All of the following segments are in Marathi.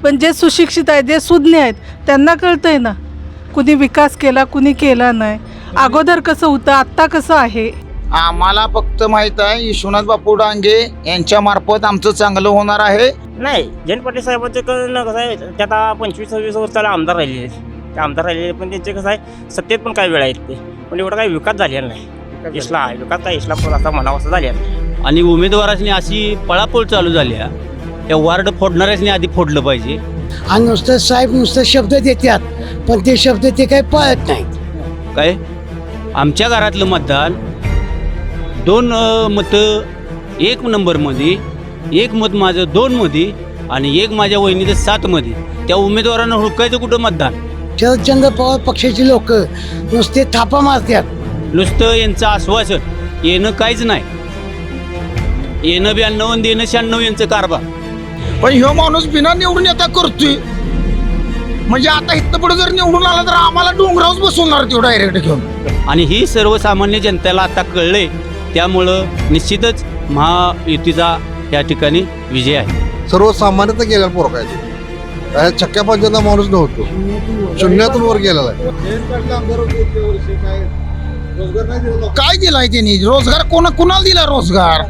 पण जे सुशिक्षित आहेत, जे सुज्ञ आहेत, त्यांना कळतंय ना कुणी विकास केला, कुणी केला नाही, अगोदर कसं होतं, आत्ता कसं आहे. आम्हाला फक्त माहित आहे विश्वनाथ बापू डांगे यांच्या मार्फत आमचं चांगलं होणार आहे. नाही, जयंत पाटील साहेबांचं कसं आहे, ते आता 25-26 वर्ष त्याला आमदार राहिलेले, ते आमदार राहिलेले, पण त्यांचे कसं आहे सत्तेत पण काही वेळ आहेत ते, पण एवढा काही विकास झालेला नाही. विकास काय इस्लामपूर असा म्हणावा असं झालेला नाही. आणि उमेदवारांनी अशी पळापळ चालू झाली आहे, त्या वार्ड फोडणाऱ्यासनी आधी फोडलं पाहिजे. आणि नुसतं साहेब नुसतं शब्द देतात, पण ते शब्द ते काही पाळत नाहीत. काय आमच्या घरातलं मतदान 2 मतं 1 नंबरमध्ये, 1 मत माझं 2 मध्ये आणि 1 माझ्या वहिनीचं 7 मध्ये. त्या उमेदवारांना हुडकायचं कुठं मतदान? शरदचंद्र पवार पक्षाची लोक नुसते थापा मारतात. नुसतं यांचं आश्वासन, येणं काहीच नाही. येणं 92 आणि देणं 96 यांचं कारभार. पण ह्यो माणूस बिना निवडून येता करतोय, म्हणजे आता इथं पुढे जर निवडून आला तर आम्हाला डोंगरावर बसवणार तो डायरेक्ट घेऊन. आणि ही सर्वसामान्य जनतेला आता कळले, त्यामुळं निश्चितच महायुतीचा या ठिकाणी विजय आहे. सर्वसामान्यता गेलेला पोरका आहे तो. काय छक्क्या पंचांचा माणूस नव्हतो, शून्यातून वर गेलेला आहे. काय दिलाय त्यांनी रोजगार? कुणाला दिला रोजगार?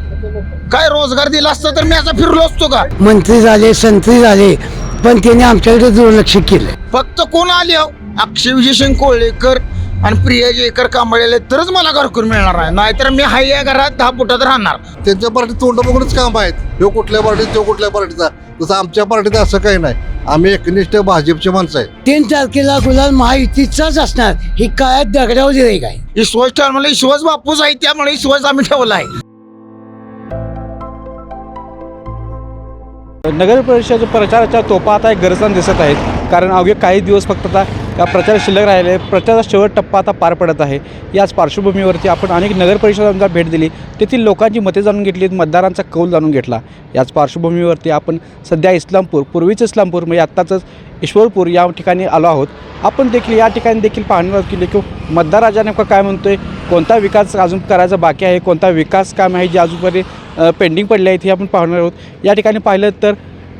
काय रोजगार दिला असता तर मी आता फिरलो असतो का? मंत्री झाले, संत्री झाले, पण त्याने आमच्याकडे दुर्लक्ष केलं. फक्त कोण आले अक्षय विजयसिंग कोळेकर आणि प्रिया जयकर कांबळेले तरच मला घरकुल मिळणार आहे, नाहीतर मी हाय या घरात 10 फुटात राहणार. त्यांच्या पार्टीत तोंड बघूनच काम आहेत. ह्यो कुठल्या पार्टीत, तो कुठल्या पार्टीचा. तसं आमच्या पार्टीत असं काही नाही. आम्ही एकनिष्ठ भाजपचे माणसं आहे. 3 तारखेला गुलाल महायुतीचाच असणार, ही काय दगडावर दिले काय. विश्वास ठेवला म्हणजे विश्वास बापूच आहे, त्यामुळे विश्वास आम्ही ठेवला आहे. नगर परिषद प्रचाराच्या तोफा आता एक गरजताना दिसत आहेत, कारण अवघे काही दिवस फक्त आता या प्रचार शिल्लक राहिले. प्रचाराचा शेवट टप्पा आता पार पडत आहे. याच पार्श्वभूमीवरती आपण अनेक नगर परिषदांना भेट दिली, तेथील लोकांची मते जाणून घेतलीत, मतदारांचा कौल जाणून घेतला. याच पार्श्वभूमीवरती आपण सध्या इस्लामपूर, पूर्वीचं इस्लामपूर म्हणजे आत्ताचंच ईश्वरपूर या ठिकाणी आलो आहोत. आपण देखील या ठिकाणी देखील पाहणार आहोत की मतदार राजा नेमका काय म्हणतोय, कोणता विकास अजून करायचा बाकी आहे, कोणता विकास काम आहे जे अजूनपर्यंत पेंडिंग पडले आहेत, हे आपण पाहणार आहोत. या ठिकाणी पाहिलं तर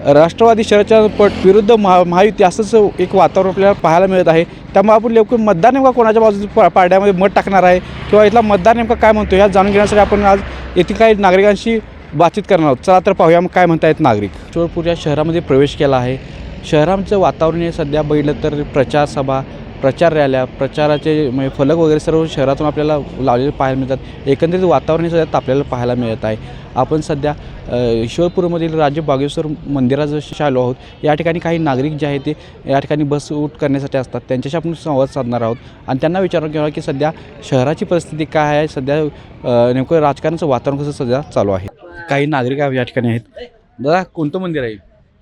राष्ट्रवादी शरदच्या पट विरुद्ध महायुती असंच एक वातावरण आपल्याला पाहायला मिळत आहे. त्यामुळे आपण लवकर मतदार नेमका कोणाच्या बाजूला पाड्यामध्ये मत टाकणार आहे किंवा इथला मतदार नेमका काय म्हणतो या जाणून घेण्यासाठी आपण आज येथील काही नागरिकांशी बातचीत करणार आहोत. चला तर पाहूया मग काय म्हणतायत नागरिक. ईश्वरपूर या शहरामध्ये प्रवेश केला आहे. शहराचं वातावरण हे सध्या बघितलं तर प्रचार सभा, प्रचार रॅल्या, प्रचाराचे म्हणजे फलक वगैरे सर्व शहरातून आपल्याला लावलेले पाहायला मिळतात. एकंदरीत वातावरण हे सध्या आपल्याला पाहायला मिळत आहे. आपण सध्या ईश्वरपूरमधील राजे बागेश्वर मंदिराजवळ आलो आहोत. या ठिकाणी काही नागरिक जे आहेत ते या ठिकाणी बस उठ करण्यासाठी असतात, त्यांच्याशी आपण संवाद साधणार आहोत आणि त्यांना विचारून घ्यावं की सध्या शहराची परिस्थिती काय आहे, सध्या नेमकं राजकारणाचं वातावरण कसं सध्या चालू आहे. काही नागरिक या ठिकाणी आहेत. दादा, कोणतं मंदिर आहे?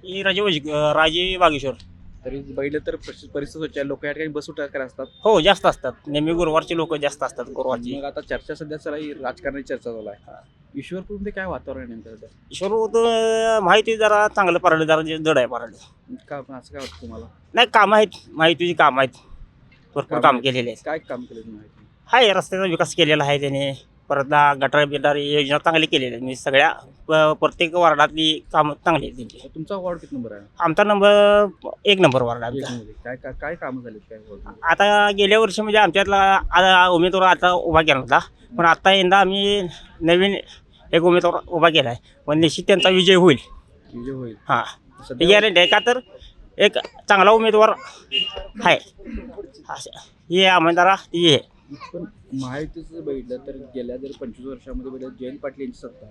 ही राजे बागेश्वर. तरी बघितलं तर परिस्थिती स्वच्छ आहे, लोक या ठिकाणी बस उठा करत असतात. हो, जास्त असतात. नेहमी गुरुवारचे लोक जास्त असतात. गुरुवारची मग आता चर्चा सध्या चला ही राजकारणाची चर्चा चालू आहे. ईश्वरपूरमध्ये काय वातावरण आहे नेमकं? ईश्वर माहिती जरा चांगलं पारडं, जरा जड आहे पारडं. का असं काय वाटतं तुम्हाला? नाही, कामं आहेत, माहितीची कामं आहेत, भरपूर काम केलेले आहेत. काय काम केलं माहिती? आहे, रस्त्याचा विकास केलेला आहे त्याने, परत गटार बिटार योजना चांगली केलेल्या आहेत. म्हणजे सगळ्या प्रत्येक वार्डातली कामं चांगली आहेत त्यांची. तुमचा वॉर्ड किती नंबर आहे? आमचा नंबर 1 नंबर वार्ड आहे आमचा. काय काय कामं झालीत काय? आता गेल्या वर्षी म्हणजे आमच्यातला उमेदवार आता उभा केला होता, पण आता यंदा आम्ही नवीन एक उमेदवार उभा केला आहे, पण निश्चित त्यांचा विजय होईल. विजय होईल. हां, ही गॅरंटी आहे. का तर एक चांगला उमेदवार आहे, हे आमदार हे. पण महायुतीचं बघितलं तर गेल्या जर 25 वर्षामध्ये बघितलं जयंत पाटील यांची सत्ता,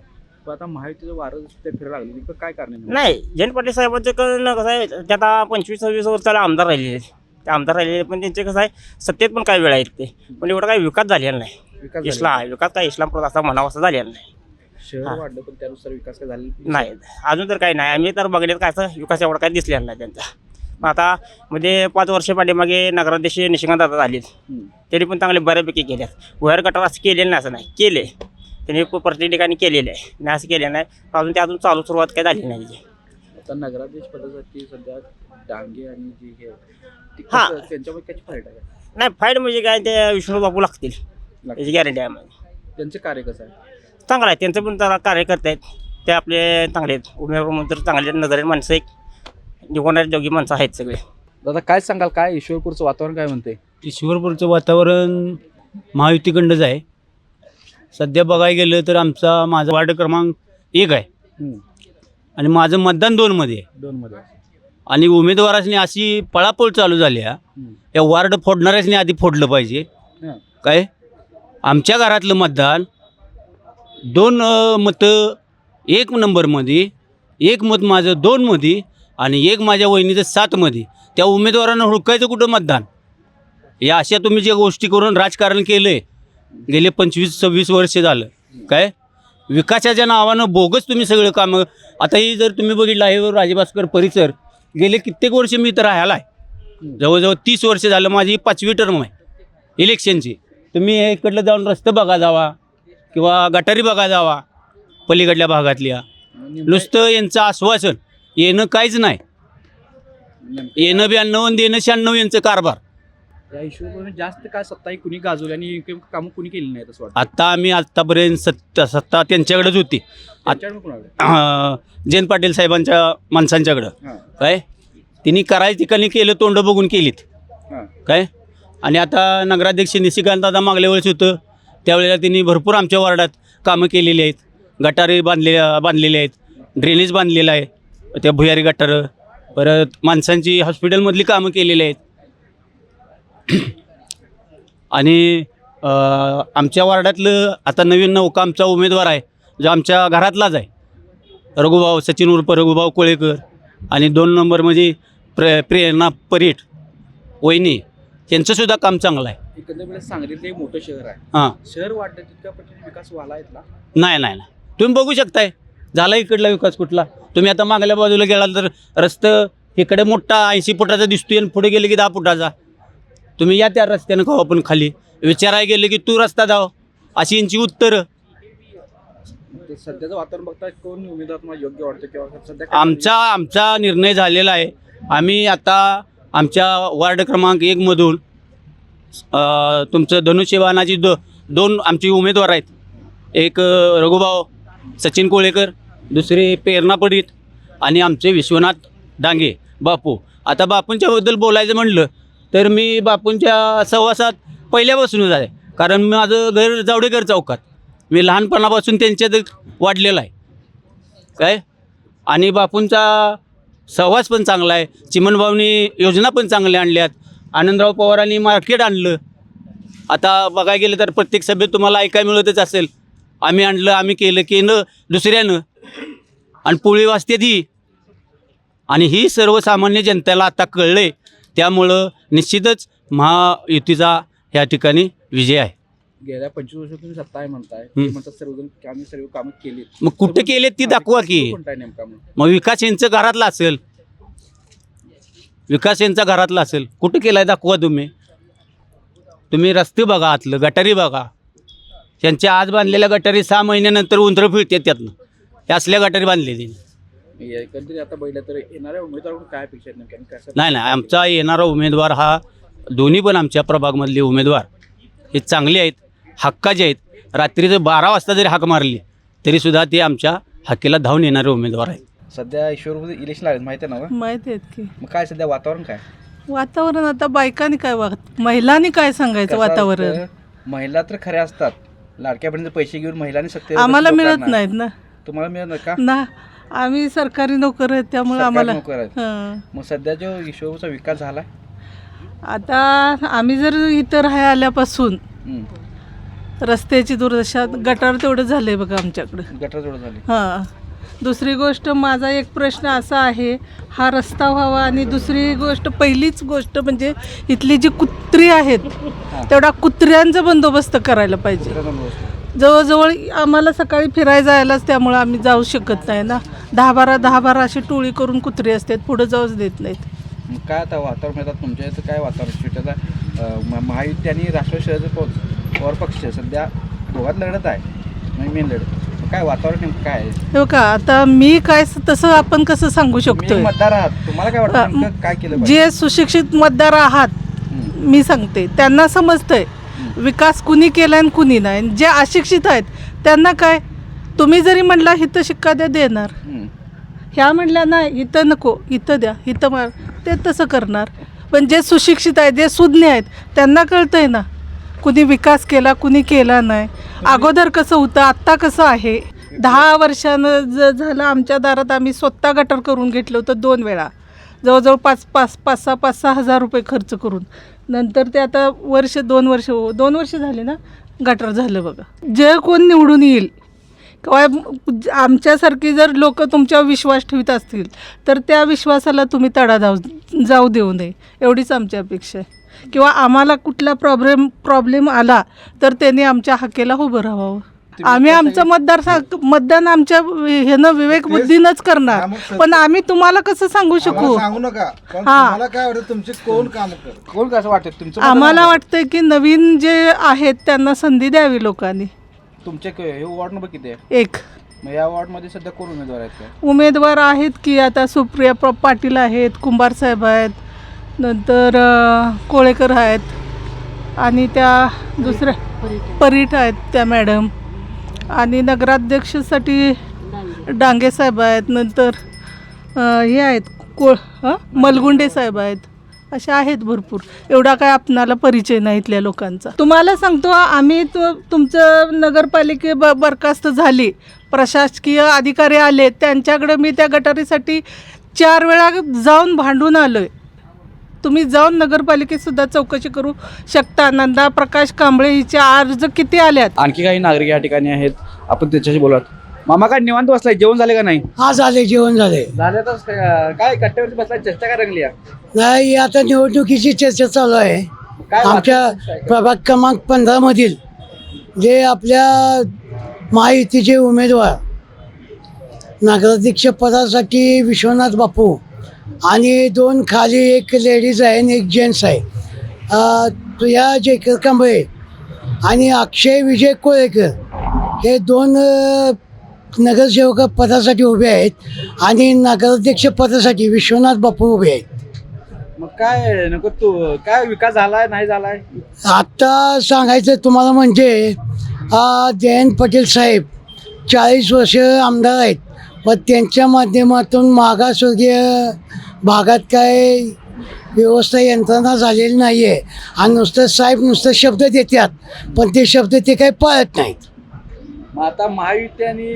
पण आता महायुतीचं वारं ते फिरायला लागलं, नेमकं काय कारण आहे? नाही, जयंत पाटील साहेबांचं कसं आहे, ते आता 25-26 वर्षाला आमदार राहिलेले, ते आमदार राहिलेले, पण त्यांचे कसं आहे सत्तेत पण काही वेळ आहेत ते, पण एवढा काही विकास झालेला नाही. विकास काय इस्लामपूर असा म्हणावा असं झालेला नाही. शहर वाढलं पण त्यानुसार विकास काय झालेला नाही, अजून तर काही नाही. आम्ही तर बघितलं काय असं विकास एवढा काही दिसलेला नाही त्यांचा. मग आता मध्ये 5 वर्ष पाठीमागे नगराध्यक्ष निशिकांत दादा झालेत, त्यांनी पण चांगले बऱ्यापैकी केल्यात. बाहेर गटार असं केलेलं नाही, असं नाही केले त्यांनी, प्रत्येक ठिकाणी केलेलं आहे. नाही असं केलं नाही, अजून ते अजून चालू सुरुवात काय झाली नाही त्याची. आता नगराध्यक्ष पदासाठी सध्या डांगे आणि जे हे हां, त्यांच्यामध्ये कशी फाईट आहे? नाही, फाईट म्हणजे काय, ते विष्णू बापू लागतील याची गॅरंटी आहे. म्हणजे त्यांचं कार्य कसं आहे? चांगलं आहे, त्यांचं पण जरा कार्यकर्ते आहेत ते आपले चांगले आहेत. उमेदवार म्हणून तर चांगले नजरेने माणसं एक निघणारे दोघी माणसं आहेत सगळे. दादा काय सांगाल, काय ईश्वरपूरचं वातावरण काय म्हणते? ईश्वरपूरचं वातावरण महायुतीकडंच आहे. सध्या बघायला गेलं तर माझा वार्ड क्रमांक 1 आहे आणि माझं मतदान 2 मध्ये आहे. 2 मध्ये आणि उमेदवारांनी अशी पळापळ चालू झाली आहे, या वार्ड फोडणाऱ्यासनी आधी फोडलं पाहिजे. काय आमच्या घरातलं मतदान 2 मतं 1 नंबरमध्ये, 1 मत माझं 2 मध्ये आणि 1 माझ्या वहिनीचं 7 मध्ये. त्या उमेदवारांना हुडकायचं कुठं मतदान? या अशा तुम्ही ज्या गोष्टी करून राजकारण केलं आहे गेले 25-26 वर्ष झालं. काय विकासाच्या नावानं बोगस तुम्ही सगळं कामं. आता ही जर तुम्ही बघितलं आहे राजभास्कर परिसर, गेले कित्येक वर्ष मी तर राहायला आहे, जवळजवळ 30 वर्ष झालं. माझी 5वी टर्म आहे इलेक्शनची. तुम्ही इकडलं जाऊन रस्ते बघा जावा किंवा गटारी बघा जावा पलीकडल्या भागातल्या. नुसतं यांचं आश्वासन, येणं काहीच नाही. येणं 92 आणि देणं 96 यांचं कारभार. या ईश्वरपूर जास्त काय सत्ता ही कुणी गाजवली आणि कामं कुणी केली नाही असं वाटतं? आत्ता आम्ही आत्तापर्यंत सत्ता त्यांच्याकडेच होती. त्यांच्याकडे कोणाकडे? जयंत पाटील साहेबांच्या माणसांच्याकडं. काय तिने करायच्या ठिकाणी केलं, तोंड बघून केलीत. काय आणि आता नगराध्यक्ष निशिकांत दादा मागल्या वेळेस होतं, त्यावेळेला त्यांनी भरपूर आमच्या वार्डात कामं केलेली आहेत. गटारे बांधलेले आहेत, ड्रेनेज बांधलेलं आहे, त्या भुयारी गटारं, परत माणसांची हॉस्पिटलमधली कामं केलेली आहेत. आणि आमच्या वार्डातलं आता नवीन नौका आमचा उमेदवार आहे, जो आमच्या घरातलाच आहे, रघुभाऊ सचिन उर्फ रघुभाऊ कोळेकर. आणि 2 नंबर म्हणजे प्रेरणा परीट वहिनी, यांचंसुद्धा काम चांगलं आहे. एकंदरीत सांगलीत एक मोठं शहर आहे. हां, शहर वाढलं तितक्या पटीने विकास व्हायला इथला नाही तुम्ही बघू शकताय झाला इकडला विकास कुठला. तुम्ही आता मागल्या बाजूला गेलाल तर रस्ता इकडे मोठा 80 फुटाचा दिसतोय आणि पुढे गेले की 10 फुटाचा. तुम्ही या त्या रस्त्यानं खाऊ आपण खाली विचारायला गेले की तू रस्ता दाव, अशी यांची उत्तरं. सध्याचं वातावरण बघता कोण उमेदवार तुम्हाला योग्य वाटतं किंवा सध्या आमचा निर्णय झालेला आहे. आम्ही आता आमच्या वार्ड क्रमांक 1 मधून तुमचं धनुष्यबाणाची 2 आमचे उमेदवार आहेत. एक रघुभाऊ सचिन कोळेकर, दुसरे प्रेरणा पडीत आणि आमचे विश्वनाथ डांगे बापू. आता बापूंच्याबद्दल बोलायचं म्हणलं तर मी बापूंच्या सहवासात पहिल्यापासूनच आहे, कारण माझं घर जावडेकर चौकात, मी लहानपणापासून त्यांच्यात वाढलेलं आहे. काय आणि बापूंचा सहवास पण चांगला आहे. चिमणभाऊनी योजना पण चांगल्या आणल्यात. आनंदराव पवारांनी मार्केट आणलं. आता बघायला गेलं तर प्रत्येक सभेत तुम्हाला ऐकायला मिळतच असेल, आम्ही आणलं, आम्ही केलं दुसऱ्यानं, आणि पोळी वाजते ती. आणि ही सर्वसामान्य जनतेला आता कळलं आहे. त्यामुळं निश्चितच महायुतीचा ह्या ठिकाणी विजय आहे. गेल्या 25 वर्ष तुम्ही सत्ता आहे म्हणताय, म्हणतात सर्वजण आम्ही सर्व कामं केली. मग कुठे केले ती दाखवा की. कोणता आहे नेमका? मग विकास यांचं घरातला असेल, विकास यांचा घरातला असेल, कुठं केलाय दाखवा. तुम्ही रस्ते बघा, आतलं गटारी बघा. त्यांच्या आज बांधलेल्या गटारी 6 महिन्यानंतर उंदरं फिरतात त्यातनं. त्या असल्या गटारी बांधलेली. एकंदरीत आता बघितलं तर येणाऱ्या उमेदवाराकडून काय अपेक्षा आहेत नेमक्या? नाही आमचा येणारा उमेदवार हा दोन्ही पण आमच्या प्रभागमधले उमेदवार हे चांगले आहेत, हक्काचे आहेत. रात्रीचं 12 वाजता जरी हाक मारली तरीसुद्धा ते आमच्या हक्कीला धावून येणारे उमेदवार आहेत. सध्या ईश्वरपूर इलेक्शन आले माहिती आहे ना? माहिती आहेत की. मग काय सध्या वातावरण काय? वातावरण आता बायकांनी काय महिलांनी काय सांगायचं वातावरण? महिला तर खऱ्या असतात, लाडक्यापर्यंत पैसे घेऊन महिलांनी सत्ते आम्हाला मिळत नाहीत ना. तुम्हाला मिळत का? ना, आम्ही सरकारी नोकर आहेत, त्यामुळे आम्हाला हां. मग सध्या जो ईश्वरपूरचा विकास झाला आता आम्ही जर इथं राहायला आल्यापासून रस्त्याची दुर्दशा, गटार तेवढं झालंय बघा आमच्याकडं. गटर जोड झाली. हां. दुसरी गोष्ट, माझा एक प्रश्न असा आहे, हा रस्ता व्हावा. आणि दुसरी गोष्ट, पहिलीच गोष्ट म्हणजे इथली जी कुत्री आहेत तेवढा कुत्र्यांचा बंदोबस्त करायला पाहिजे. जवळजवळ आम्हाला सकाळी फिरायला जायलाच, त्यामुळं आम्ही जाऊ शकत नाही ना. 10-12 अशी टोळी करून कुत्री असतात, पुढं जाऊच देत नाहीत. मग काय आता वातावरण येतात तुमच्या इथं? काय वातावरण? महायुती आणि राष्ट्रवादी शरद पवार पक्ष सध्या दोघात लढत आहे, मेन लढत. काय वातावरण नेमकं काय आहे? हो का, आता मी काय तसं आपण कसं सांगू शकतो? मतदार आहात, तुम्हाला काय वाटतं काय केलं? जे सुशिक्षित मतदार आहात, मी सांगते, त्यांना समजतंय विकास कुणी केला आणि कुणी नाही. जे अशिक्षित आहेत त्यांना काय, तुम्ही जरी म्हटला हिथं शिक्का द्या, देणार. ह्या म्हणल्या नाही इथं नको इथं द्या इथं मार, ते तसं करणार. पण जे सुशिक्षित आहेत जे सुज्ञ आहेत त्यांना कळतं आहे ना कुणी विकास केला कुणी केला नाही, अगोदर कसं होतं आत्ता कसं आहे. 10 वर्षानं झालं आमच्या दारात आम्ही स्वतः गटर करून घेतलं होतं 2 वेळा, जवळजवळ 5-6 हजार रुपये खर्च करून. नंतर ते आता 2 वर्ष झाले ना गटर झालं बघा. जे कोण निवडून येईल किंवा आमच्यासारखी जर लोक तुमच्यावर विश्वास ठेवत असतील तर त्या विश्वासाला तुम्ही तडा जाऊ देऊ नये एवढीच आमची अपेक्षा आहे. किंवा आम्हाला कुठला प्रॉब्लेम आला तर त्यांनी आमच्या हक्केला उभं राहावं. आम्ही आमचं मतदान आमच्या ह्यानं विवेक बुद्धीनंच करणार. पण आम्ही तुम्हाला कसं सांगू शकू. सांगू नका पण हा. तुम्हाला काय वाटतं तुमचे कोण काम करत? कोण कसं वाटतं तुमचं? आम्हाला वाटतंय की नवीन जे आहेत त्यांना संधी द्यावी लोकांनी. तुमचे हे वॉर्ड नंबर किती आहे? 1 मग या वॉर्डमध्ये सध्या कोण उमेदवार आहेत काय? उमेदवार आहेत की आता सुप्रिया पाटील आहेत, कुंभार साहेब आहेत, नंतर कोळेकर आहेत आणि त्या दुसऱ्या परीठ आहेत त्या मॅडम, आणि नगराध्यक्षसाठी डांगे साहेब आहेत, नंतर हे आहेत मलगुंडे साहेब आहेत. अशा आहेत भरपूर. एवढा काय आपणाला परिचय नाही इथल्या लोकांचा. तुम्हाला सांगतो आम्ही तुमचं नगरपालिके बरखास्त झाली, प्रशासकीय अधिकारी आले, त्यांच्याकडे मी त्या गटारीसाठी 4 वेळा जाऊन भांडून आलो आहे. तुम्ही जाऊन नगरपालिकेतसुद्धा चौकशी करू शकता. नंदा प्रकाश कांबळे हिचे अर्ज किती आल्यात. आणखी काही नागरिक या ठिकाणी आहेत, आपण त्याच्याशी बोलत. मामा काय निवांत बसलाय, जेवण झाले का नाही? हा झाले जेवण झाले. झाले तर काय कट्ट्यावरती बसलाय, चर्चा काय रंगली? नाही आता निवडणुकीची चर्चा चालू आहे. काय आमच्या प्रभाग क्रमांक 15 मधील जे आपल्या महायुतीचे उमेदवार नगराध्यक्ष पदासाठी विश्वनाथ बापू आणि 2 खाली एक लेडीज आहे आणि एक जेंट्स आहे, प्रिया जयकर कांबळे आणि अक्षय विजय कोळेकर, हे 2 नगरसेवक पदासाठी उभे आहेत आणि नगराध्यक्ष पदासाठी विश्वनाथ बापू उभे आहेत. मग काय नको तू काय विकास झालाय नाही झालाय? आत्ता सांगायचं तुम्हाला म्हणजे जयंत पाटील साहेब 40 वर्ष आमदार आहेत, पण त्यांच्या माध्यमातून मागासवर्गीय भागात काय व्यवस्था यंत्रणा झालेली नाही आहे. आणि नुसतं शब्द देतात पण ते शब्द ते काही पाळत नाहीत. मग आता महायुती आणि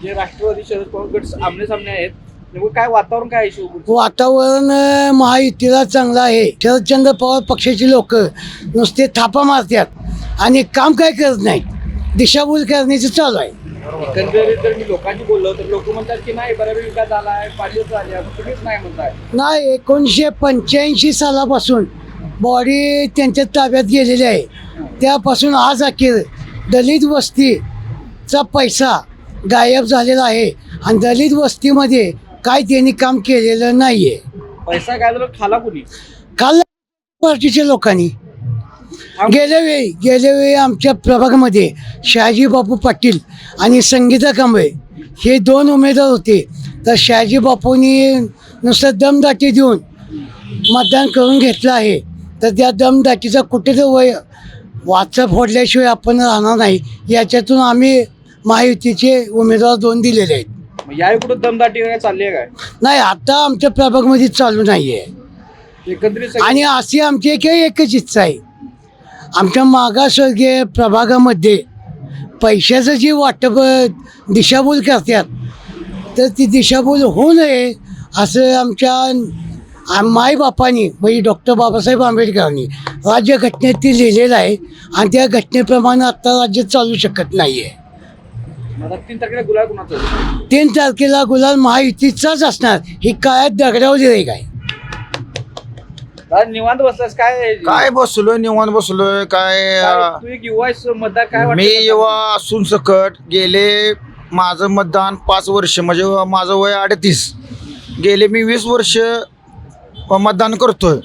जे राष्ट्रवादी शरद पवार गट आमने सामने आहेत, नेमकं काय वातावरण काय आहे? वातावरण महायुतीला चांगलं आहे. शरदचंद्र पवार पक्षाची लोक नुसते थापा मारतात आणि काम काय करत नाहीत, दिशाभूल करण्याचं चालू आहे. एकंदरीत जर मी लोकांशी बोललो तर लोक म्हणतात की नाही बऱ्यापैकी विकास झाला आहे, पाणी झाले, तुम्हीच नाही म्हणताय. नाही 1985 सालापासून बॉडी त्यांच्या ताब्यात गेलेली आहे. त्यापासून आज अखेर दलित वस्तीचा पैसा गायब झालेला आहे आणि दलित वस्तीमध्ये काय त्यांनी काम केलेलं नाही आहे. पैसा काय झालं खाला कुणी? काल पार्टीच्या लोकांनी गेल्या वेळी आमच्या प्रभागामध्ये शहाजी बापू पाटील आणि संगीता कांबळे हे 2 उमेदवार होते. तर शहाजी बापूंनी नुसतं दमदाटी देऊन मतदान करून घेतलं आहे. तर त्या दमदाटीचा कुठेतरी वाचा फोडल्याशिवाय आपण राहणार नाही. याच्यातून आम्ही महायुतीचे उमेदवार 2 दिलेले आहेत. यावेळी कुठं दमदाटी काय चालली आहे काय? नाही आता आमच्या प्रभागमध्ये चालू नाही आहे. एकंदरीत आणि अशी आमची एकच इच्छा आहे, आमच्या मागासवर्गीय प्रभागामध्ये पैशाचं जे वाटप दिशाभूल करतात तर ती दिशाभूल होऊ नये असं आमच्या माईबापांनी म्हणजे डॉक्टर बाबासाहेब आंबेडकरांनी राज्यघटनेत ती लिहिलेलं आहे आणि त्या घटनेप्रमाणे आत्ता राज्य चालू शकत नाही आहे. 3 तारखेला गुलाल कुणाचं? 3 तारखेला गुलाल महायुतीचाच असणार. ही काळात दगडावली रे काय निवांत बसलास काय? काय बसलोय निवांत बसलोय काय. तू एक युवा आहेस, मतदार काय वाटतं? मी युवा असून सकट गेले माझं मतदान 5 वर्ष म्हणजे माझं वय 38. गेले मी 20 वर्ष मतदान करतोय.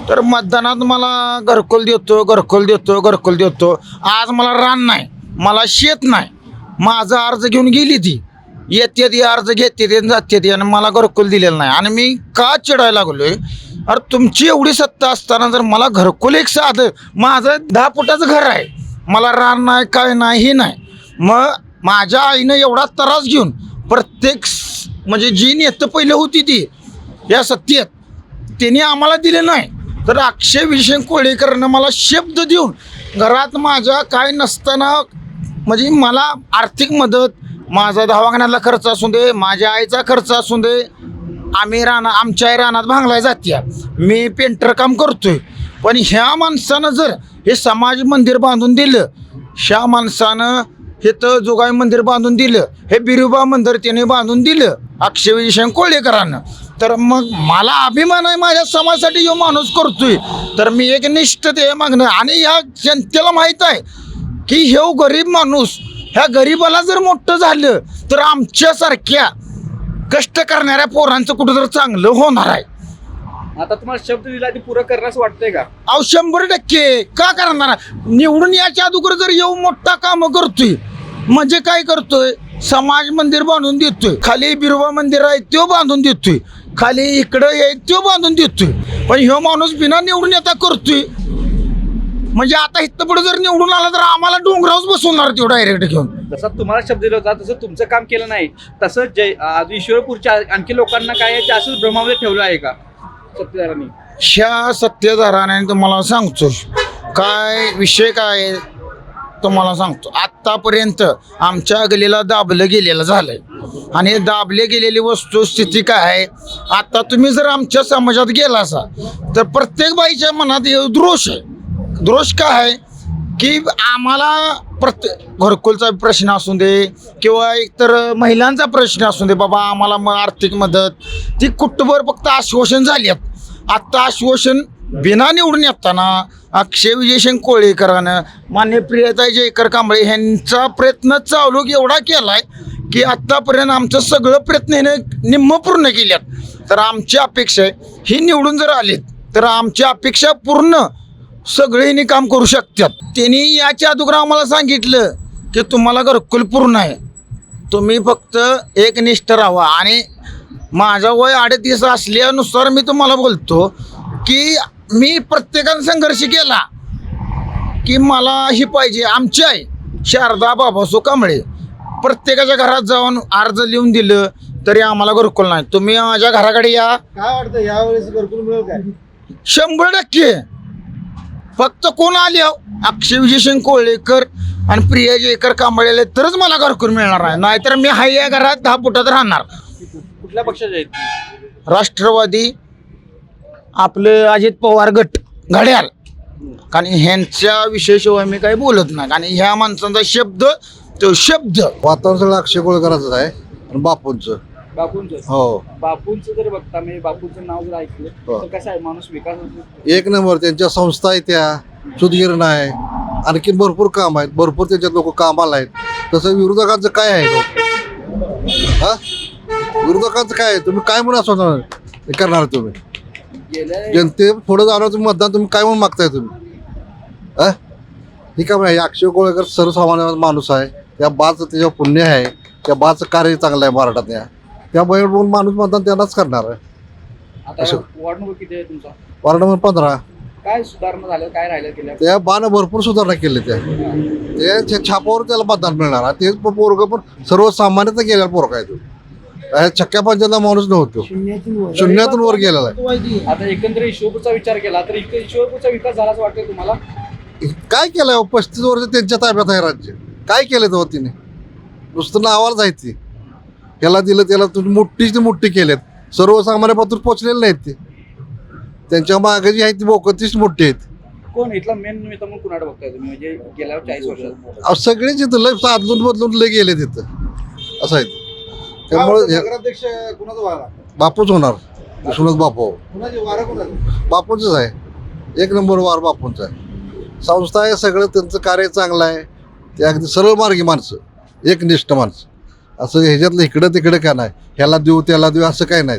तर मतदानात मला घरकुल देतो. आज मला रान नाही, मला शेत नाही. माझा अर्ज घेऊन गेली ती येते अर्ज घेते जाते आणि मला घरकुल दिलेलं नाही. आणि मी का चिडायला लागलोय, अरे तुमची एवढी सत्ता असताना जर मला घरकुल एक साधं माझं 10 फुटाचं घर आहे, मला रान नाही काय नाही हे नाही. मग माझ्या आईनं एवढा त्रास घेऊन प्रत्येक म्हणजे जी नेतं पहिलं होती ती या सत्तेत त्यांनी आम्हाला दिले नाही, तर अक्षय विजय कोळेकरनं मला शब्द देऊन घरात माझ्या काय नसताना म्हणजे मला आर्थिक मदत, माझा दवाखान्यातला खर्च असू दे, माझ्या आईचा खर्च असू दे, आमच्या आई रानात भांगलाय जात्या, मी पेंटर काम करतोय, पण ह्या माणसानं जर हे समाज मंदिर बांधून दिलं, ह्या माणसानं हे तर जोगाई मंदिर बांधून दिलं, हे बिरुबा मंदिर त्याने बांधून दिलं अक्षय विजय कोळेकरांना, तर मग मला अभिमान आहे माझ्या समाजासाठी ह्यो माणूस करतोय, तर मी एक निष्ठ ते मागणं. आणि ह्या जनतेला माहीत आहे की ह्यो गरीब माणूस, ह्या गरीबाला जर मोठं झालं तर आमच्यासारख्या कष्ट करणाऱ्या पोरांचं कुठं तर चांगलं होणार आहे. आता तुम्हाला शब्द दिला ते पुरं करण्यास वाटतंय का? अहो 100% का करणार, निवडून याच्या अगोदर जर येऊ मोठा काम करतोय म्हणजे काय करतोय, समाज मंदिर बांधून देतोय, खाली बिरोबा मंदिर आहे तो बांधून देतोय, खाली इकडं आहे तो बांधून देतोय, पण ह्यो माणूस बिना निवडून येता करतोय. म्हणजे आता इथं पुढे जर निवडून आला तर आम्हाला डोंगरावच बसवणार तो डायरेक्ट घेऊन. जसा तुम्हाला शब्द दिला होता तसं तुमचं काम केलं नाही, तसं ईश्वरपूरच्या आणखी लोकांना काय असंच भ्रमामध्ये ठेवलं आहे का सत्तेदारांनी? ह्या सत्तेदाराने तुम्हाला सांगतो काय विषय काय आहे, तुम्हाला सांगतो. आत्तापर्यंत आमच्या गलीला दाबलं गेलेलं झालंय, आणि दाबले गेलेली वस्तुस्थिती काय आहे, आता तुम्ही जर आमच्या समाजात गेला असा तर प्रत्येक बाईच्या मनात द्रोष आहे. द्रोष काय आहे की आम्हाला प्रत्येक घरकुलचा प्रश्न असू दे किंवा एकतर महिलांचा प्रश्न असू दे, बाबा आम्हाला आर्थिक मदत, ती कुठवर फक्त आश्वासन झाली आहेत. आत्ता आश्वासन बिना निवडून येताना अक्षय विजय कोळेकरानं, मान्य प्रियताई जयकर कांबळे ह्यांचा प्रयत्न चालू एवढा केलाय की आत्तापर्यंत आमचं सगळं प्रयत्न ह्याने निम्म पूर्ण केल्यात. तर आमची अपेक्षा आहे ही निवडून जर आलीत तर आमची अपेक्षा पूर्ण सगळ्यांनी काम करू शकतात. त्यांनी याच्या अगोदर आम्हाला सांगितलं की तुम्हाला घरकुल पूर्ण आहे, तुम्ही फक्त एकनिष्ठ राहा. आणि माझा वय 38 असल्यानुसार मी तुम्हाला बोलतो की मी प्रत्येकानं संघर्ष केला की मला ही पाहिजे. आमची आई शारदा बाबासो कांबळे प्रत्येकाच्या घरात जाऊन अर्ज लिहून दिलं तरी आम्हाला घरकुल नाही. तुम्ही माझ्या घराकडे या, काय वाटतं यावेळेस घरकुल मिळेल काय? 100%. फक्त कोण आले अक्षय विजय कोळेकर आणि प्रिया जयकर कांबळेले तरच मला घरकुल मिळणार आहे, नाहीतर मी हाय या घरात 10 फुटात राहणार. कुठल्या पक्षाचे आहेत? राष्ट्रवादी आपलं अजित पवार गट घड्याळ, कारण ह्यांच्या विषयाशिवाय मी काही बोलत नाही. आणि ह्या माणसांचा शब्द तो शब्द. वातावरण सगळं अक्षय कोळेकरांचंच आहे आणि बापूंचं. बापूंचं? हो, बापूंचं जर बघता मी बापूंचं नाव जर ऐकलं हो. तर कसं आहे, माणूस विकास एक नंबर. त्यांच्या संस्था आहेत, त्या सुदगिरण आहे, आणखी भरपूर काम आहेत, भरपूर त्यांच्यात लोक कामाला आहेत. तसं विरोधकांचं काय आहे, हा विरोधकांचं काय आहे, तुम्ही काय म्हणून असं करणार, तुम्ही जनते पुढे जाणार, तुम्ही मतदान तुम्ही काय म्हणून मागताय तुम्ही? ठीक आहे, अक्षय कोळेकर सर्वसामान्य माणूस आहे, त्या बाचं त्याच्यावर पुण्य आहे, त्या बाचं कार्य चांगलं आहे महाराष्ट्रात, त्यामुळे माणूस मतदान त्यांनाच करणार आहे. आता वॉर्ड नंबर किती आहे तुमचा? Ward number 15. काय सुधारणा झाल्या, काय राहिलं केल्या? त्या बानं भरपूर सुधारणा केली, त्या छापावर त्याला मतदान मिळणार. तेच पोरग पण सर्वसामान्यता गेलेला पोरगा आहे तो, छक्क्या पंचायतला माणूस नव्हतो, शून्यातून वर गेलेला आहे. आता एकंदरीत ईश्वरपूरचा विचार केला तर ईश्वरपूरचा विकास झालाच वाटतंय तुम्हाला? काय केलंय 35 वर्ष त्यांच्या ताब्यात आहे राज्य, काय केलं तेव्हा तिने? नुसतं नावाला जायची, त्याला दिलं त्याला तुम्ही मोठीच मोठी केलेत, सर्वसामान्य पातूर पोचलेले नाहीत ते. त्यांच्या मागे जी आहे ती बोकं तीच मोठी आहेत. कोण इथला मेन नेता म्हणून कुणाला बघताय तुम्ही, म्हणजे गेल्या 40 वर्षात? अहो सगळेच इथं लय साधलून बदलून लय गेले तिथं, असं आहे. त्यामुळे नगराध्यक्ष कुणाचा वारा? बापूच होणार, विष्णूच बापू. कुणाची वारा कुणाची? बापूंचंच आहे, एक नंबर वार बापूंचा आहे. संस्था आहे, सगळं त्यांचं कार्य चांगलं आहे, ते अगदी सरळ मार्गी माणसं, एकनिष्ठ माणसं. असं ह्याच्यातलं इकडं तिकडं काय नाही, ह्याला देऊ त्याला देऊ असं काय नाही,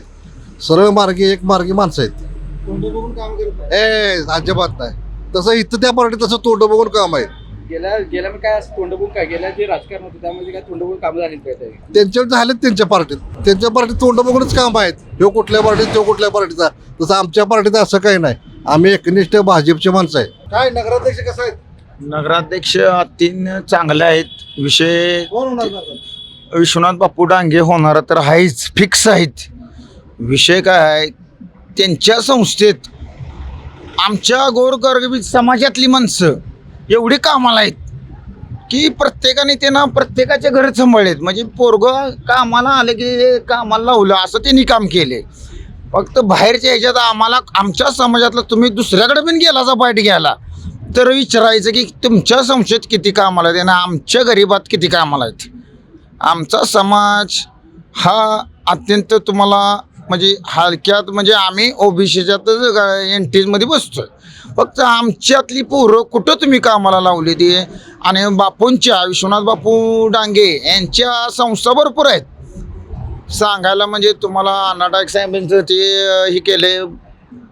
सरळ मार्गी एक मार्गी माणसं आहेत. तोंड बघून काम करत नाही. अजिबात नाही. तसं इथं त्या पार्टीत तसं तोंड बघून काम आहे. गेल्या मी काय असं तोंडबून काय गेल्या जे राजकारण होतं त्यामध्ये काय तोंडबून कामं झाली काय? त्यांच्यावर झालेत त्यांच्या पार्टीत तोंड बघूनच काम आहेत. ह्यो कुठल्या पार्टीत तो कुठल्या पार्टीचा, तसं आमच्या पार्टीत असं काही नाही. आम्ही एकनिष्ठ भाजपचे माणसं आहे. काय नगराध्यक्ष कसं आहेत? नगराध्यक्ष 3 चांगले आहेत. विषय कोण होणार नगराध्यक्ष? विश्वनाथ बापू डांगे होणार तर आहेच, फिक्स आहेत. विषय काय आहे, त्यांच्या संस्थेत आमच्या गोरगरीब समाजातली माणसं एवढी कामाला आहेत की प्रत्येकाने त्यांना प्रत्येकाच्या घर सांभाळलेत. म्हणजे पोरगं कामाला आलं की कामाला लावलं असं त्यांनी काम केले. फक्त बाहेरच्या ह्याच्यात आम्हाला आमच्या समाजातलं तुम्ही दुसऱ्याकडे पण गेला जा बाईट घ्यायला तर विचारायचं की तुमच्या संस्थेत किती कामाला आहेत आणि आमच्या गरीबात किती कामाला आहेत. आमचा समाज हा अत्यंत तुम्हाला म्हणजे हलक्यात म्हणजे आम्ही ओबीसीच्यातच एनटीजमध्ये बसतो आहे. फक्त आमच्यातली पोरं कुठं तुम्ही कामाला लावली ती आणि बापूंच्या विश्वनाथ बापू डांगे यांच्या संस्था भरपूर आहेत. सांगायला म्हणजे तुम्हाला नाटक साहेबांचं ते हे केले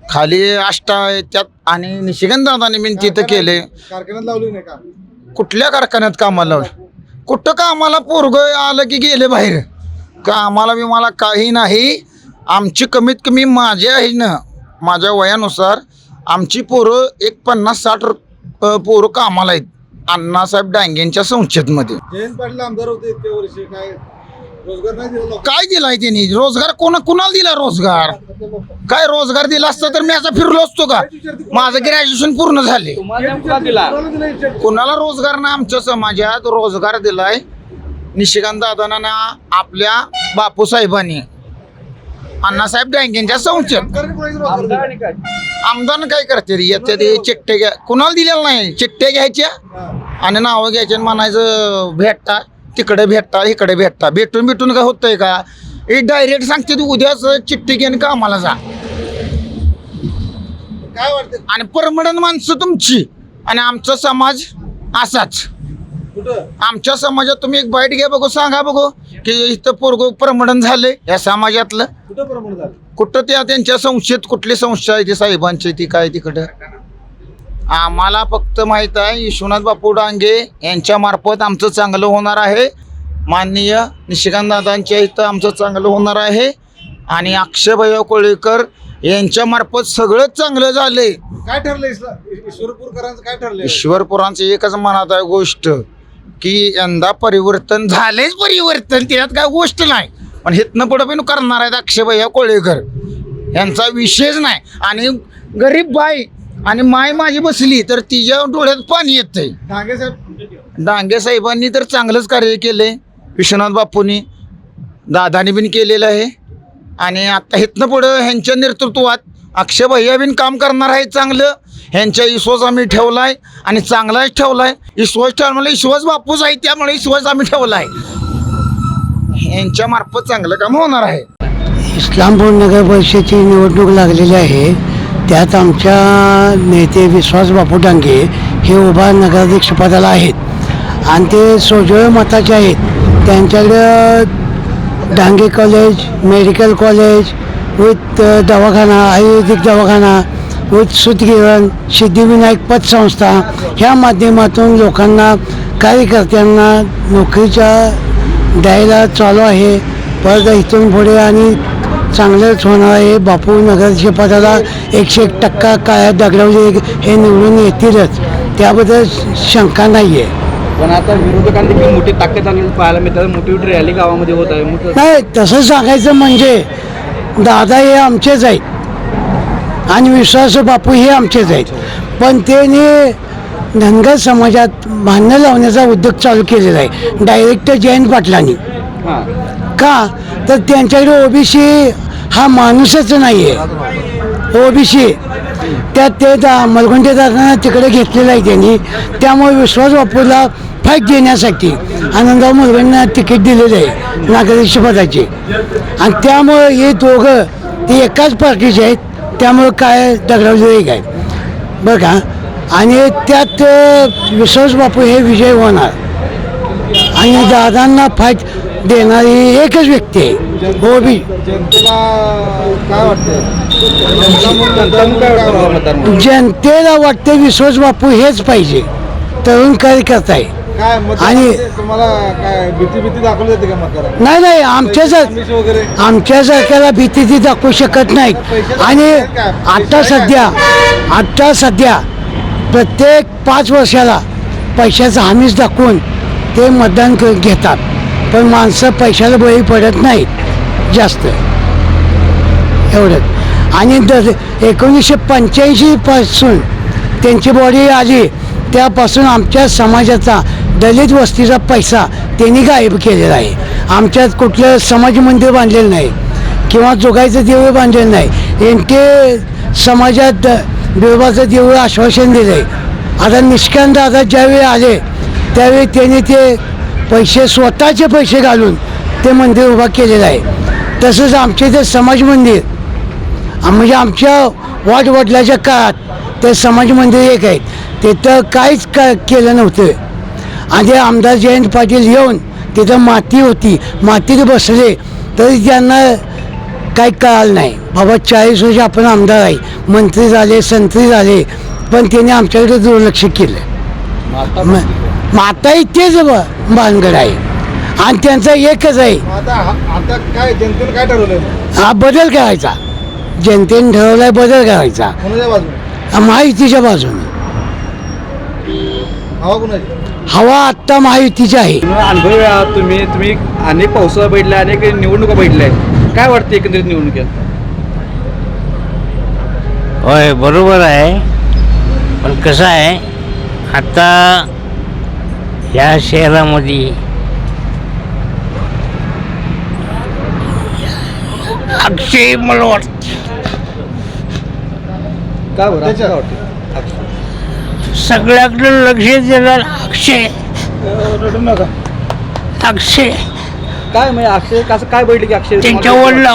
खाली आष्टा आहे त्यात आणि निशिगंध दादाने मी तिथं केले. कारखान्यात लावली नाही का? कुठल्या कारखान्यात कामाला लावलं? कुठं कामाला पोरगं आलं की गेले बाहेर. कामाला बी मला काही नाही. आमची कमीत कमी माझ्या आहे ना माझ्या वयानुसार आमची पोरं एक 50-60 पोरं कामाला आहेत अण्णासाहेब डांगेंच्या संस्थेमध्ये. जयंत पाटील आमदार होते इतके वर्ष, काय रोजगार नाही दिला? काय दिलाय त्यांनी रोजगार? कुणाला दिला रोजगार? काय रोजगार दिला असतं तर मी आता फिरलो असतो का? माझं ग्रॅज्युएशन पूर्ण झाले. कुणाला रोजगार ना आमच्या समाजात रोजगार दिलाय निशिकांत दादांना आपल्या बापूसाहेबांनी अण्णासाहेब डांगेंच्या संस्थेत. आमदार काय करते रे? येते ते चिठ्ठ्या घ्या, कुणाला दिलेलं नाही. चिठ्ठ्या घ्यायच्या आणि नावं घ्यायच्या आणि म्हणायचं भेटता तिकडे भेटता इकडे भेटता. भेटून काय होतंय का? हे डायरेक्ट सांगते तू उद्याच चिठ्ठी घेऊन कामाला जा. काय वाटतं आणि परमनंट माणसं तुमची आणि आमचा समाज असाच. कुठं? आमच्या समाजात तुम्ही एक बाईट घ्या बघू, सांगा बघू की इथं पोरगो परमनंट झाले या समाजातलं. कुठं प्रमाण झालं? कुठं त्यांच्या संस्थेत कुठली संस्था आहे ती साहेबांची ती काय तिकडं? आम्हाला फक्त माहीत आहे विश्वनाथ बापू डांगे यांच्या मार्फत आमचं चांगलं होणार आहे. माननीय निशिकांत दादांच्या इथं आमचं चांगलं होणार आहे आणि अक्षयभैया कोळेकर यांच्या मार्फत सगळंच चांगलं झालंय. काय ठरलं ईश्वरपूरकरांचं काय ठरलं? ईश्वरपुरांचं एकच मनात आहे गोष्ट की यंदा परिवर्तन झालेच. परिवर्तन त्यात काय गोष्ट नाही. पण हितनं पुढं पण करणार आहेत अक्षयभैया कोळेकर यांचा विषयच नाही. आणि गरीब बाई आणि माय माझी बसली तर तिच्या डोळ्यात पाणी येतंय. डांगे साहेब डांगे साहेबांनी तर चांगलंच कार्य केले. विश्वनाथ बापूंनी दादानी बिन केलेलं आहे आणि आता इथनं पुढं ह्यांच्या नेतृत्वात अक्षयभैया बिन काम करणार आहे चांगलं. ह्यांच्या विश्वास आम्ही ठेवलाय आणि चांगलाच ठेवलाय. विश्वास ठेवला म्हणजे विश्वास बापूच आहे त्यामुळे विश्वास आम्ही ठेवलाय. ह्यांच्या मार्फत चांगलं काम होणार आहे. इस्लामपूर नगर परिषदेची निवडणूक लागलेली आहे. त्यात आमच्या नेते विश्वास बापू डांगे हे उभा नगराध्यक्षपदाला आहेत आणि ते सोजवळ मताचे आहेत. त्यांच्याकडे Dange college, medical college with दवाखाना, आयुर्वेदिक दवाखाना विथ सूतगिरण, सिद्धिविनायक पतसंस्था ह्या माध्यमातून लोकांना कार्यकर्त्यांना नोकरीच्या द्यायला चालू आहे. परत इथून पुढे आणि चांगलंच होणार आहे. बापू नगराध्यक्षपदाला 101% काय दगडवले हे निवडून येतीलच, त्याबद्दल शंका नाही आहे. पण आता विरोधकांनी देखील मोठी ताकद आणलेली पाहायला मिळतात. मोठी मोठी रॅली गावामध्ये होत आहे. नाही, तसं सांगायचं म्हणजे दादा हे आमचेच आहेत आणि विश्वास बापू हे आमचेच आहेत. पण त्याने धनगर समाजात भांडणं लावण्याचा उद्योग चालू केलेला आहे डायरेक्ट जयंत पाटलांनी. का तर त्यांच्याकडे ओबीसी हा माणूसच नाही आहे. ओबीसी त्यात ते मलगुंडे दादांना तिकडे घेतलेलं आहे त्यांनी. त्यामुळे विश्वास बापूला फाईट देण्यासाठी आनंदराव मुलगुंडेंना तिकीट दिलेलं आहे नगराध्यक्षपदाचे आणि त्यामुळे हे दोघं ते एकाच पार्टीचे आहेत. त्यामुळे काय दगडावले काय बरं का. आणि त्यात विश्वास बापू हे विजय होणार आणि दादांना फाईट देणारी एकच व्यक्ती आहे ओबी. जनतेला काय वाटतं? जनतेला वाटते विश्वास बापू हेच पाहिजे. तरुण कार्यकर्ता आहे काय आणि तुम्हाला काय भीती दाखवली जाते का मतदारांना? नाही वगैरे आमच्यासारख्याला भीती ती दाखवू शकत नाहीत. आणि आता सध्या प्रत्येक 5 वर्षाला पैशाचा हमीच दाखवून ते मतदान घेतात. पण माणसं पैशाला बळी पडत नाहीत जास्त, एवढंच. आणि 1985 पासून त्यांची बॉडी आली त्यापासून आमच्या समाजाचा दलित वस्तीचा पैसा त्यांनी गायब केलेला आहे. आमच्यात कुठलं समाज मंदिर बांधलेलं नाही किंवा जोगाईचं देऊळ बांधलेलं नाही. यांचे समाजात बिळबाचं देऊळ आश्वासन दिलं आहे. आता निष्कांत दादा ज्यावेळी आले त्यावेळी त्यांनी ते पैसे स्वतःचे पैसे घालून ते मंदिर उभा केलेलं आहे. तसंच आमच्या इथे समाज मंदिर म्हणजे आमच्या वाटवडिलाच्या काळात ते समाज मंदिर एक आहेत, तिथं काहीच केलं नव्हतं. आणि आमदार जयंत पाटील येऊन तिथं माती होती, मातीत बसले तरी त्यांना काही कळालं नाही. बाबा 40 वर्ष आपण आमदार आहे, मंत्री झाले, संत्री झाले, पण त्यांनी आमच्याकडे दुर्लक्ष केलं. मग आता तेच भानगड आहे आणि त्यांचा एकच आहे, आता काय जनतेने काय ठरवलं? हा बदल करायचा. जनतेने ठरवलाय बदल करायचा, कोणाच्या बाजूने? महायुतीच्या बाजूने. हवा कोणाची? हवा आत्ता महायुतीची आहे. अनुभवी आहात तुम्ही अनेक पावसाळा बैठल्या, अनेक निवडणुका बैठल्या आहेत. काय वाटतं एकंदरीत निवडणुकीत? होय बरोबर आहे, पण कसं आहे आता या शहरामध्ये अक्षय मला वाटतं का बरं असं का वाटतं? सगळ्याकडे लक्ष देणार अक्षय अक्षय काय म्हणजे अक्षय कसं काय बैठलं की अक्षय त्यांच्या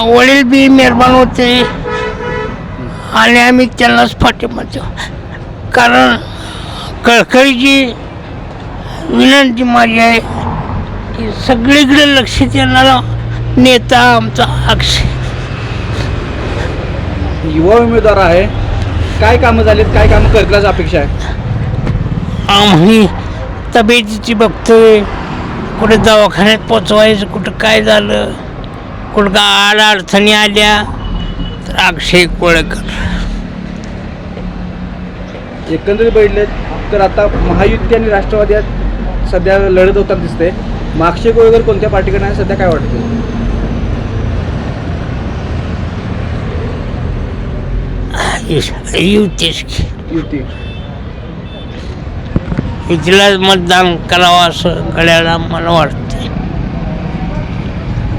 वडील बी निर्माण होते आणि आम्ही त्यांनाच पाठिंबा देऊ. कारण कळकळीची विनंती माझी आहे की सगळीकडे लक्ष देणारा नेता आमचा अक्षय. युवा उमेदवार आहे, काय कामं झालीत, काय कामं करण्याची अपेक्षा आहे? आम्ही तब्येतीची बघतोय, कुठे दवाखान्यात पोचवायचं, कुठं काय झालं, कुठं का अडचणी आल्या तर अक्षय कोळेकर. एकंदरीत बैठले तर आता महायुती आणि राष्ट्रवादी सध्या लढत होताना दिसते. मग अक्षय कोळेकर कोणत्या पार्टीकडे आहे सध्या काय वाटतं? युतीच युती. युतीला मतदान करावं असं कळायला मला वाटतं.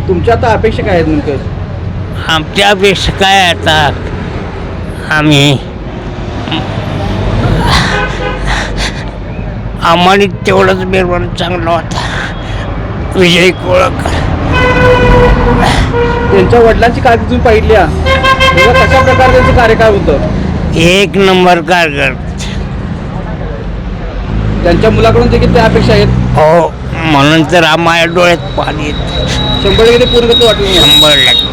तुमच्या आता अपेक्षा काय आहेत नेमकं? आमच्या अपेक्षा काय आता आम्ही आम्हाला तेवढंच निर्माण चांगला होता विजय कोळकर. त्यांच्या वडिलांची कारकीर्द तुम्ही पाहिली आहे, कशा प्रकारे त्यांचं कार्यकाळ होतं? एक नंबर कारगर. त्यांच्या मुलाकडून देखील त्या अपेक्षा आहेत. हो म्हणून तर माझ्या डोळ्यात पाणी येतं. 100% पूर्ण करतो वाटलं नाही. 100%.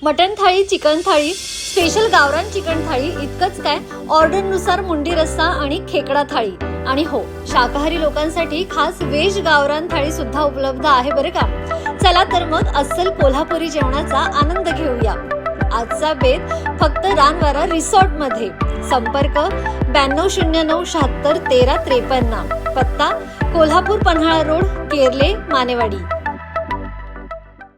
मटण थाळी, चिकन थाळी, स्पेशल गावरान चिकन थाळी इतकंच काय, ऑर्डरनुसार मुंडी रस्सा आणि खेकडा थाळी. आणि हो, शाकाहारी लोकांसाठी खास व्हेज गावरान थाळी सुद्धा उपलब्ध आहे बरं का. चला तर मग अस्सल कोल्हापुरी जेवणाचा आनंद घेऊया. आजचा बेत फक्त रानवारा रिसॉर्ट मध्ये. संपर्क 9209 76 13 53. पत्ता कोल्हापूर पन्हाळा रोड, केरले, मानेवाडी.